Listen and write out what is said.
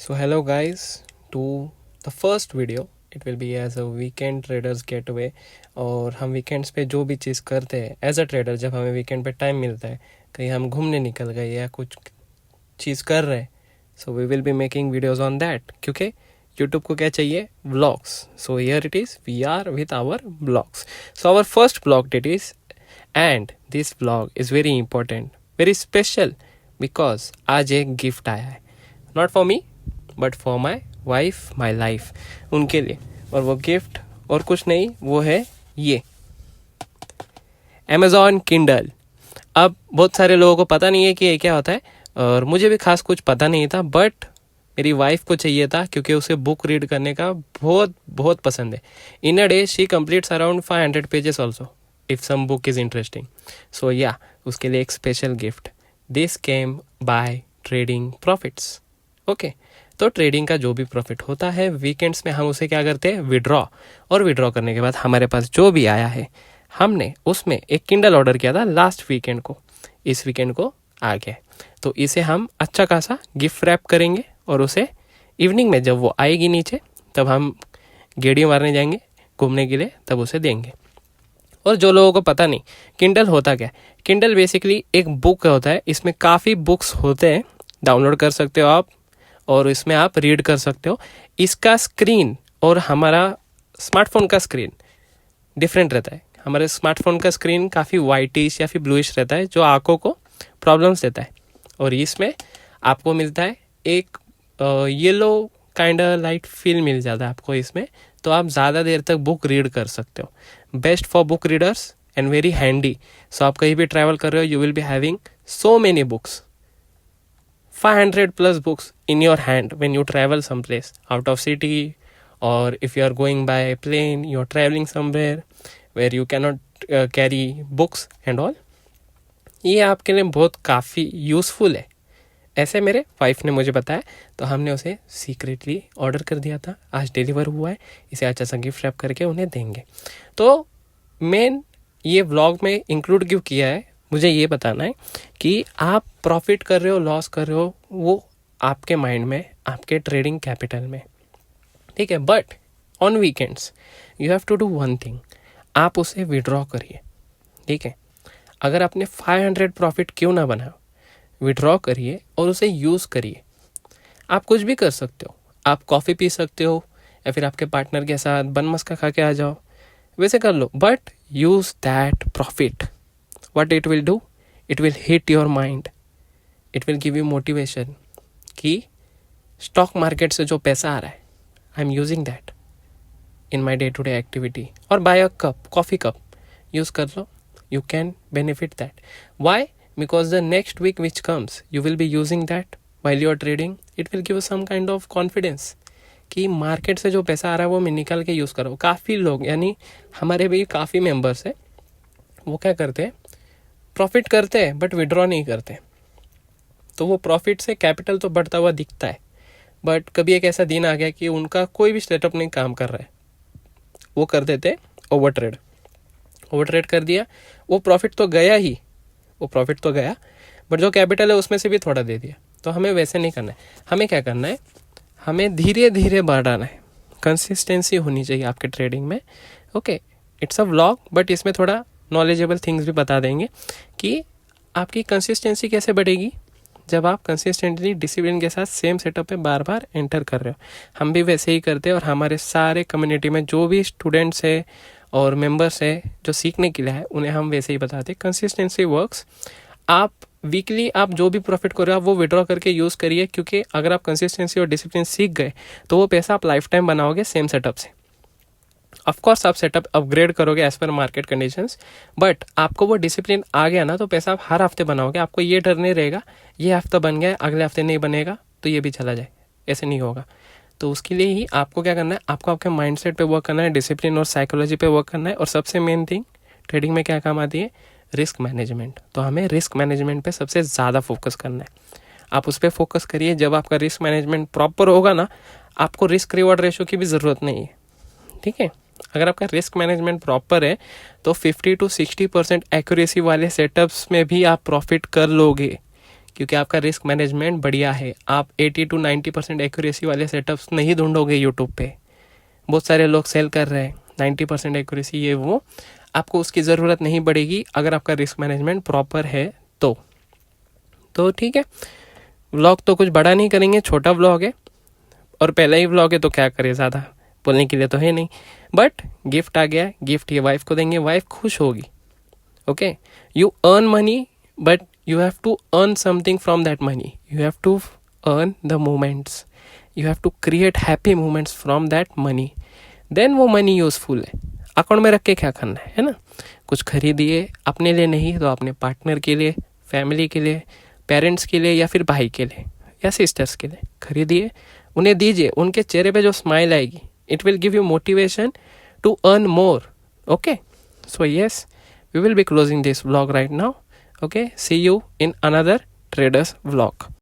So hello guys to the first video. It will be as a weekend traders getaway. और हम weekends पे जो भी चीज़ करते हैं एज अ ट्रेडर, जब हमें वीकेंड पे टाइम मिलता है, कहीं हम घूमने निकल गए या कुछ चीज़ कर रहे हैं, so we will be making videos on that, क्योंकि यूट्यूब को क्या चाहिए? Vlogs. So here it is, we are with our blogs. So our first blog it is, and this blog is very important, very special, because आज एक gift आया है, not for me but for my wife, my life, उनके लिए. और वो gift और कुछ नहीं, वो है ये Amazon Kindle. अब बहुत सारे लोगों को पता नहीं है कि ये क्या होता है, और मुझे भी खास कुछ पता नहीं था, बट मेरी वाइफ को चाहिए था क्योंकि उसे बुक रीड करने का बहुत बहुत पसंद है. In a day she completes around 500 pages also if some book is interesting. So ya, उसके लिए एक special gift. This came by trading profits. Okay, तो ट्रेडिंग का जो भी प्रॉफिट होता है वीकेंड्स में हम उसे क्या करते हैं? विड्रॉ. और विड्रॉ करने के बाद हमारे पास जो भी आया है, हमने उसमें एक किंडल ऑर्डर किया था लास्ट वीकेंड को, इस वीकेंड को आ गया. तो इसे हम अच्छा खासा गिफ्ट रैप करेंगे और उसे इवनिंग में जब वो आएगी नीचे, तब हम गेड़ी मारने जाएंगे घूमने के लिए, तब उसे देंगे. और जो लोगों को पता नहीं किंडल होता क्या है, किंडल बेसिकली एक बुक होता है. इसमें काफ़ी बुक्स होते हैं, डाउनलोड कर सकते हो आप, और इसमें आप रीड कर सकते हो. इसका स्क्रीन और हमारा स्मार्टफोन का स्क्रीन डिफरेंट रहता है. हमारे स्मार्टफोन का स्क्रीन काफ़ी वाइटिश या फिर ब्लूइश रहता है, जो आंखों को प्रॉब्लम्स देता है. और इसमें आपको मिलता है एक येलो काइंड लाइट फील मिल जाता है आपको इसमें. तो आप ज़्यादा देर तक बुक रीड कर सकते हो. Best for book readers and very handy. So आप कहीं भी ट्रैवल कर रहे हो, you will be having so many books, 500 plus books in your hand when you travel someplace out of city, or if you are going by plane, you are traveling somewhere where you cannot carry books and all. ये आपके लिए बहुत काफ़ी useful है. ऐसे मेरे wife ने मुझे बताया, तो हमने उसे सीक्रेटली ऑर्डर कर दिया था. आज डिलीवर हुआ है. इसे अच्छा सा गिफ्ट रैप करके उन्हें देंगे. तो मेन ये व्लॉग में इंक्लूड क्यों किया है, मुझे ये बताना है कि आप प्रॉफिट कर रहे हो, लॉस कर रहे हो, वो आपके माइंड में, आपके ट्रेडिंग कैपिटल में, ठीक है. But on weekends you have to do one thing, आप उसे विड्रॉ करिए, ठीक है. अगर आपने 500 प्रॉफिट क्यों ना बनाओ, विड्रॉ करिए और उसे यूज़ करिए. आप कुछ भी कर सकते हो. आप कॉफ़ी पी सकते हो, या फिर आपके पार्टनर के साथ बन मस्का खा के आ जाओ, वैसे कर लो, but use that profit. What it will do? It will hit your mind. It will give you motivation कि स्टॉक मार्केट से जो पैसा आ रहा है, I am using that in my day to day activity. और buy a cup, coffee cup use कर लो, you can benefit that. Why? Because the next week which comes you will be using that while you are trading. It will give some kind of confidence कि market से जो पैसा आ रहा है वो मैं निकाल के यूज़ करो. काफ़ी लोग, यानी हमारे भी काफ़ी मेंबर्स है, वो क्या करते हैं, प्रॉफिट करते हैं बट विड्रॉ नहीं करते. तो वो प्रॉफिट से कैपिटल तो बढ़ता हुआ दिखता है, बट कभी एक ऐसा दिन आ गया कि उनका कोई भी सेटअप नहीं काम कर रहा है, वो कर देते ओवर ट्रेड कर दिया. वो प्रॉफिट तो गया ही, वो प्रॉफिट तो गया, बट जो कैपिटल है उसमें से भी थोड़ा दे दिया. तो हमें वैसे नहीं करना है. हमें क्या करना है, हमें धीरे धीरे बढ़ाना है. कंसिस्टेंसी होनी चाहिए आपके ट्रेडिंग में. Okay, it's a vlog, but इसमें थोड़ा नॉलेजेबल थिंग्स भी बता देंगे कि आपकी कंसिस्टेंसी कैसे बढ़ेगी जब आप कंसिस्टेंटली डिसिप्लिन के साथ सेम सेटअप पे बार बार एंटर कर रहे हो. हम भी वैसे ही करते हैं, और हमारे सारे कम्युनिटी में जो भी स्टूडेंट्स है और मेंबर्स है जो सीखने के लिए है, उन्हें हम वैसे ही बताते हैं. Consistency works. आप वीकली आप जो भी प्रॉफिट कर रहे हो आप वो विड्रॉ करके यूज़ करिए, क्योंकि अगर आप कंसिस्टेंसी और डिसिप्लिन सीख गए तो वो पैसा आप लाइफ टाइम बनाओगे सेम सेटअप से. ऑफकोर्स आप सेटअप अपग्रेड करोगे एज पर मार्केट कंडीशंस, बट आपको वो डिसिप्लिन आ गया ना, तो पैसा आप हर हफ्ते बनाओगे. आपको ये डर नहीं रहेगा ये हफ्ता बन गया, अगले हफ्ते नहीं बनेगा तो ये भी चला जाए, ऐसे नहीं होगा. तो उसके लिए ही आपको क्या करना है, आपको आपके माइंडसेट पे वर्क करना है, डिसिप्लिन और साइकोलॉजी पे वर्क करना है. और सबसे मेन थिंग ट्रेडिंग में क्या काम आती है, रिस्क मैनेजमेंट. तो हमें रिस्क मैनेजमेंट पे सबसे ज़्यादा फोकस करना है. आप उस पर फोकस करिए. जब आपका रिस्क मैनेजमेंट प्रॉपर होगा ना, आपको रिस्क रिवॉर्ड रेशो की भी ज़रूरत नहीं है, ठीक है. अगर आपका रिस्क मैनेजमेंट प्रॉपर है तो 50 to 60% एक्यूरेसी वाले सेटअप्स में भी आप प्रॉफिट कर लोगे, क्योंकि आपका रिस्क मैनेजमेंट बढ़िया है। आप 80 to 90% एक्यूरेसी वाले सेटअप्स नहीं ढूंढोगे यूट्यूब पे। बहुत सारे लोग सेल कर रहे हैं 90% एक्यूरेसी, ये वो, आपको उसकी ज़रूरत नहीं पड़ेगी अगर आपका रिस्क मैनेजमेंट प्रॉपर है तो ठीक है। व्लॉग तो कुछ बड़ा नहीं करेंगे, छोटा व्लॉग है और पहला ही व्लॉग है तो क्या करें, ज़्यादा बोलने के लिए तो है नहीं। बट गिफ्ट आ गया, गिफ्ट ये वाइफ को देंगे, वाइफ खुश होगी। Okay, you earn money but you have to earn something from that money. You have to earn the moments. You have to create happy moments from that money. Then वो money useful है। Account में रख के क्या करना है ना। कुछ खरीदिए, अपने लिए नहीं तो अपने पार्टनर के लिए, फैमिली के लिए, पेरेंट्स के लिए या फिर भाई के लिए या सिस्टर्स के लिए खरीदिए, उन्हें दीजिए। उनके चेहरे पे जो स्माइल आएगी, it will give you motivation to earn more. Okay, so yes, we will be closing this vlog right now. Okay, see you in another traders vlog.